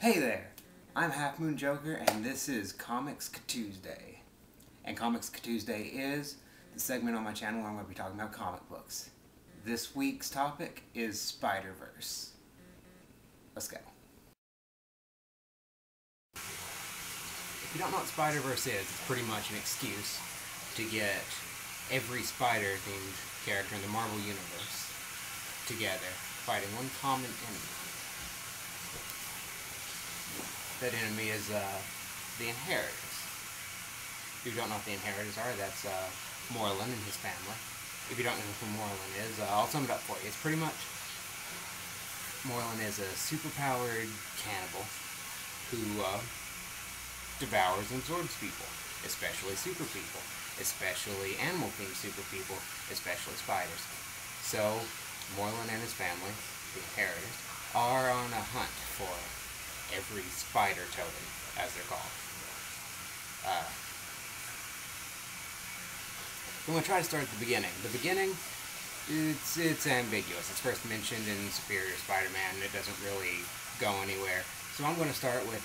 Hey there, I'm halfmoonjoker and this is Comics Tuesday. And Comics Tuesday is the segment on my channel where I'm going to be talking about comic books. This week's topic is Spider-Verse. Let's go. If you don't know what Spider-Verse is, it's pretty much an excuse to get every Spider-themed character in the Marvel Universe together, fighting one common enemy. That enemy is the Inheritors. If you don't know what the Inheritors are, that's Moreland and his family. If you don't know who Moreland is, I'll sum it up for you. It's pretty much Moreland is a superpowered cannibal who devours and absorbs people, especially super people, especially animal-themed super people, especially spiders. So Moreland and his family, the Inheritors, are on a hunt for every spider totem, as they're called. I'm going to try to start at the beginning. The beginning, it's ambiguous. It's first mentioned in Superior Spider-Man, and it doesn't really go anywhere. So I'm going to start with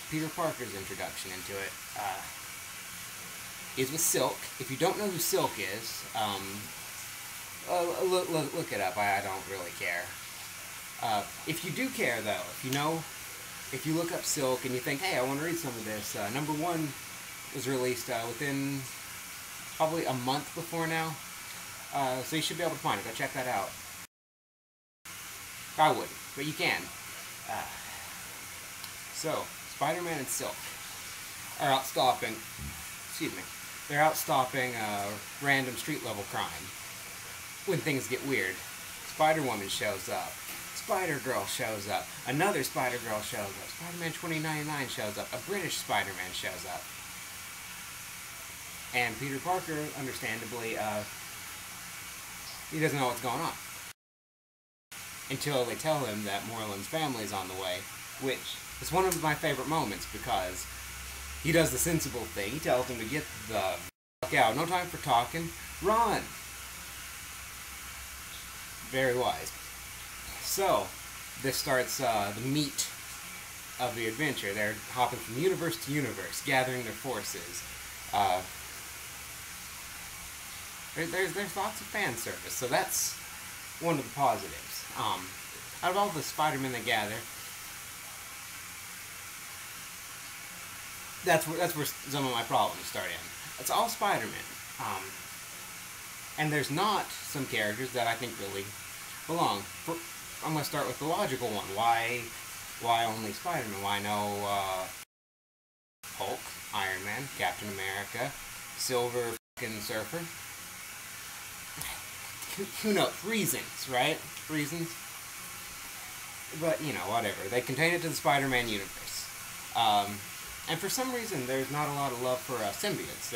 Peter Parker's introduction into it. Is with Silk. If you don't know who Silk is, look it up. I don't really care. If you do care, though, if you look up Silk and you think, hey, I want to read some of this, number 1 was released within probably a month before now, so you should be able to find it. Go check that out. I wouldn't, but you can. So, Spider-Man and Silk are out stopping, they're out stopping random street-level crime. When things get weird, Spider-Woman shows up. Spider-Girl shows up. Another Spider-Girl shows up. Spider-Man 2099 shows up. A British Spider-Man shows up. And Peter Parker, understandably, he doesn't know what's going on. Until they tell him that Moreland's family is on the way, which is one of my favorite moments because he does the sensible thing. He tells them to get the fuck out. No time for talking. Run! Very wise. So, this starts the meat of the adventure. They're hopping from universe to universe, gathering their forces. There's lots of fan service, so that's one of the positives. Out of all the Spider-Men they gather, that's where some of my problems start in. It's all Spider-Men. And there's not some characters that I think really belong. I'm going to start with the logical one. Why only Spider-Man? Why no Hulk, Iron Man, Captain America, Silver fucking Surfer? Who knows? Reasons, right? Reasons. But, you know, whatever. They contain it to the Spider-Man universe. And for some reason, there's not a lot of love for symbiotes.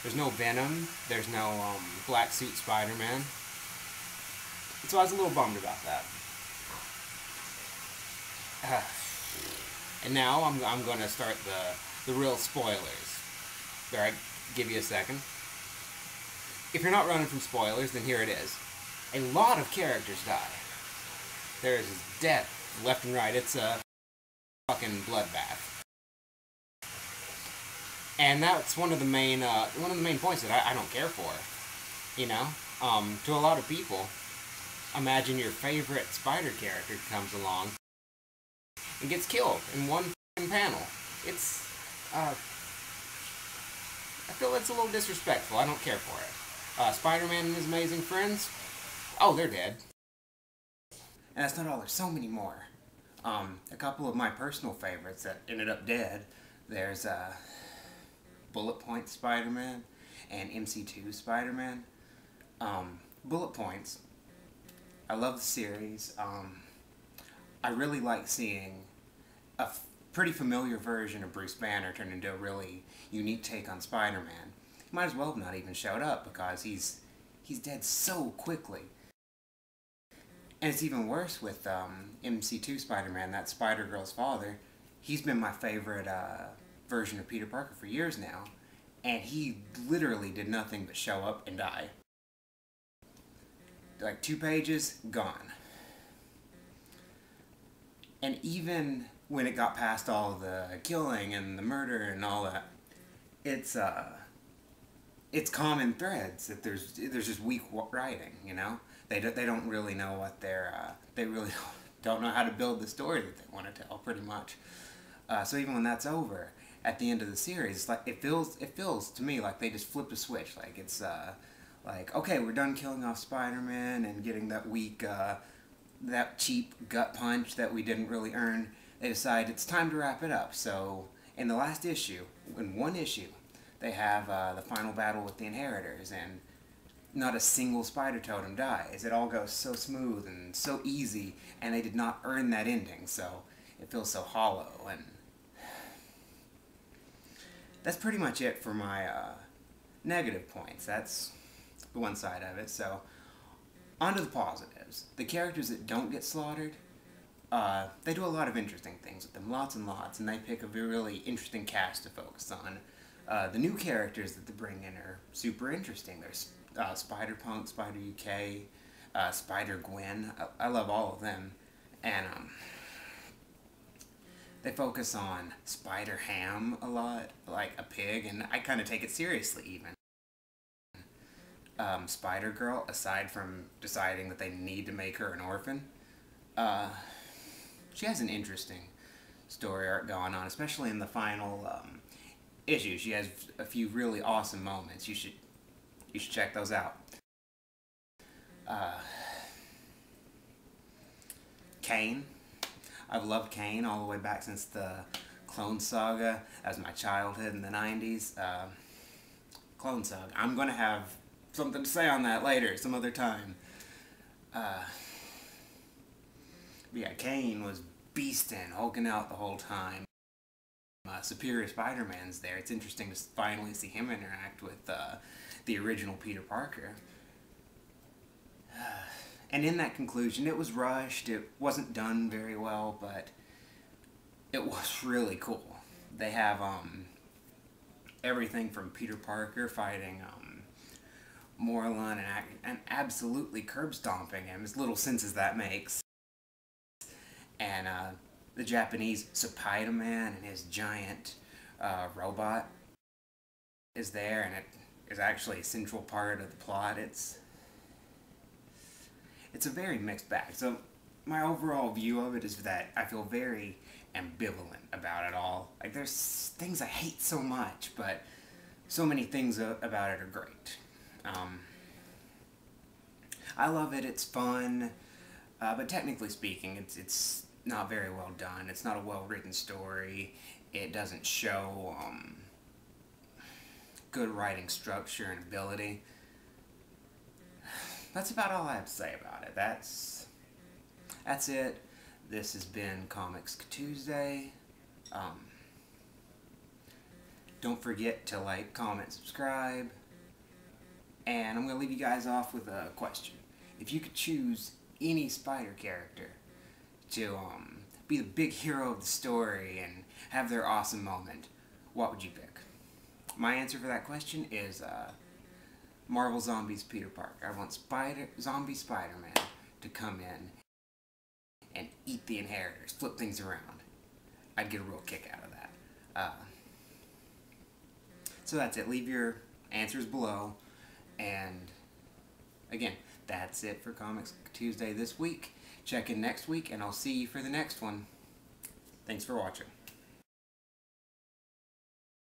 There's no Venom. There's no Black Suit Spider-Man. So I was a little bummed about that. And now I'm going to start the real spoilers. Alright, give you a second. If you're not running from spoilers, then here it is. A lot of characters die. There is death left and right. It's a fucking bloodbath. And that's one of the main points that I don't care for. You know, to a lot of people. Imagine your favorite spider character comes along and gets killed in one panel. It's, I feel it's a little disrespectful. I don't care for it. Spider-Man and his amazing friends, oh, they're dead. And that's not all. There's so many more. A couple of my personal favorites that ended up dead. There's Bullet Point Spider-Man and MC2 Spider-Man. Bullet Points, I love the series. I really like seeing a pretty familiar version of Bruce Banner turn into a really unique take on Spider-Man. He might as well have not even showed up because he's dead so quickly. And it's even worse with MC2 Spider-Man, that Spider-Girl's father. He's been my favorite version of Peter Parker for years now, and he literally did nothing but show up and die. Like 2 pages, gone. And even when it got past all the killing and the murder and all that, it's common threads that there's just weak writing. You know, they don't really know what they really don't know how to build the story that they want to tell, pretty much. So even when that's over, at the end of the series, like it feels to me like they just flipped a switch. Like it's like, okay, we're done killing off Spider-Man and getting that weak, that cheap gut punch that we didn't really earn. They decide it's time to wrap it up. So in the last issue, in one issue, they have the final battle with the Inheritors, and not a single spider totem dies. It all goes so smooth and so easy, and they did not earn that ending, so it feels so hollow. And that's pretty much it for my negative points. That's the one side of it. So on to the positives. The characters that don't get slaughtered, they do a lot of interesting things with them, lots and lots, and they pick a really interesting cast to focus on. The new characters that they bring in are super interesting. There's Spider-Punk, Spider-UK, Spider-Gwen. I love all of them. And they focus on Spider-Ham a lot, like a pig, and I kind of take it seriously even. Spider-Girl, aside from deciding that they need to make her an orphan, she has an interesting story arc going on, especially in the final issue. She has a few really awesome moments. You should check those out. Kane. I've loved Kane all the way back since the Clone Saga. That was my childhood in the 90s. Clone Saga. I'm going to have something to say on that later, some other time. Yeah, Kane was beasting, hulking out the whole time. Superior Spider-Man's there. It's interesting to finally see him interact with the original Peter Parker. And in that conclusion, it was rushed, it wasn't done very well, but it was really cool. They have everything from Peter Parker fighting Morlun and absolutely curb stomping him, as little sense as that makes. And the Japanese Spider-Man and his giant robot is there, and it is actually a central part of the plot. It's a very mixed bag. So my overall view of it is that I feel very ambivalent about it all. Like, there's things I hate so much, but so many things about it are great. I love it, it's fun, but technically speaking, it's not very well done. It's not a well-written story. It doesn't show good writing structure and ability. That's about all I have to say about it. That's it. This has been Comics Tuesday. Don't forget to like, comment, subscribe. And I'm going to leave you guys off with a question. If you could choose any Spider character to be the big hero of the story and have their awesome moment, what would you pick? My answer for that question is Marvel Zombies Peter Parker. I want Zombie Spider-Man to come in and eat the Inheritors, flip things around. I'd get a real kick out of that. So that's it. Leave your answers below. And again, that's it for Comics Tuesday this week. Check in next week, and I'll see you for the next one. Thanks for watching.